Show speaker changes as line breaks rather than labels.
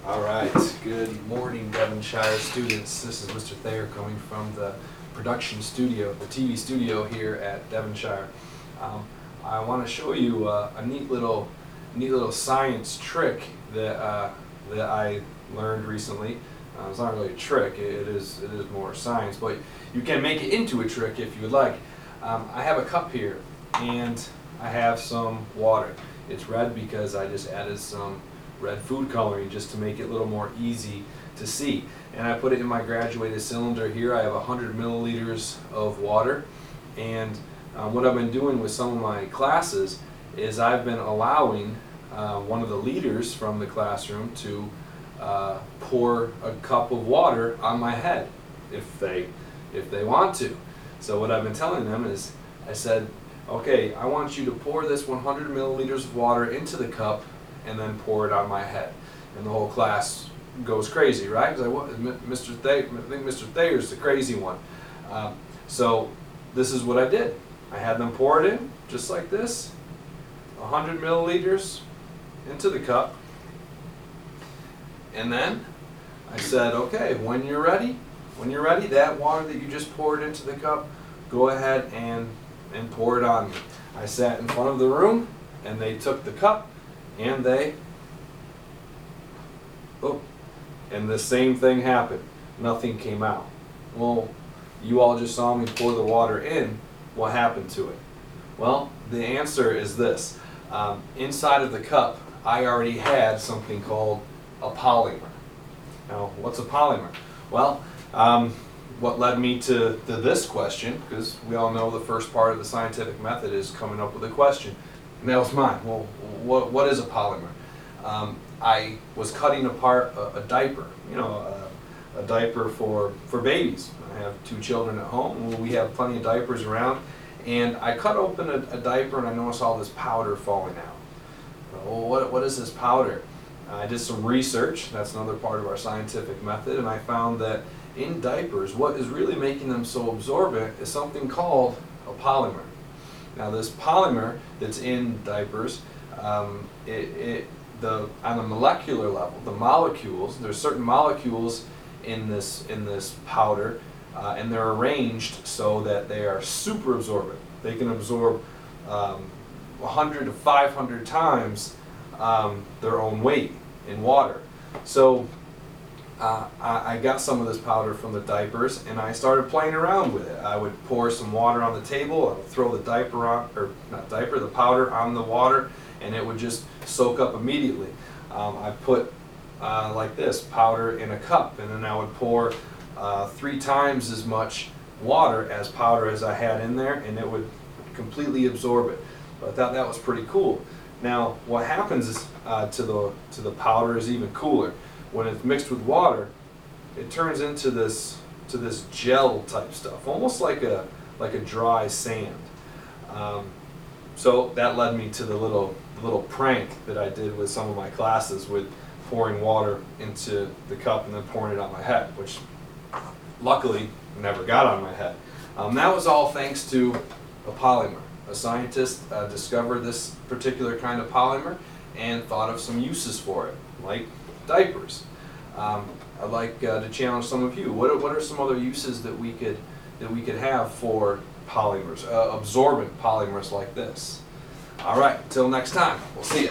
All right, good morning, Devonshire students. This is Mr. Thayer coming from the production studio, the TV studio here at Devonshire. I want to show you a neat little science trick that I learned recently. It's not really a trick; it is more science, but you can make it into a trick if you would like. I have a cup here, and I have some water. It's red because I just added some red food coloring just to make it a little more easy to see. And I put it in my graduated cylinder here. I have 100 milliliters of water, and what I've been doing with some of my classes is I've been allowing one of the leaders from the classroom to pour a cup of water on my head if they want to. So what I've been telling them is, I said, okay, I want you to pour this 100 milliliters of water into the cup and then pour it on my head. And the whole class goes crazy, right? Because Mr. Thayer, I think Mr. Thayer's the crazy one. So this is what I did. I had them pour it in, just like this, 100 milliliters into the cup. And then I said, okay, when you're ready, that water that you just poured into the cup, go ahead and pour it on me. I sat in front of the room, and they took the cup, and and the same thing happened. Nothing came out. Well, you all just saw me pour the water in. What happened to it? Well, the answer is this. Inside of the cup, I already had something called a polymer. Now, what's a polymer? Well, what led me to this question, because we all know the first part of the scientific method is coming up with a question. And that was mine. Well, what is a polymer? I was cutting apart a diaper, a diaper for babies. I have 2 children at home. We have plenty of diapers around. And I cut open a diaper, and I noticed all this powder falling out. Well, what is this powder? I did some research. That's another part of our scientific method. And I found that in diapers, what is really making them so absorbent is something called a polymer. Now, this polymer that's in diapers, on the molecular level, the molecules, there's certain molecules in this powder, and they're arranged so that they are super absorbent. They can absorb 100 to 500 times their own weight in water. So I got some of this powder from the diapers, and I started playing around with it. I would pour some water on the table, I would throw the the powder on the water, and it would just soak up immediately. I put like this powder in a cup, and then I would pour 3 times as much water as powder as I had in there, and it would completely absorb it. But I thought that was pretty cool. Now, what happens is, to the powder is even cooler. When it's mixed with water, it turns into this gel type stuff, almost like a dry sand. So that led me to the little prank that I did with some of my classes, with pouring water into the cup and then pouring it on my head, which luckily never got on my head. That was all thanks to a polymer. A scientist discovered this particular kind of polymer and thought of some uses for it, like diapers. I'd like to challenge some of you. What are some other uses that we could have for polymers, absorbent polymers like this? All right, till next time, we'll see you.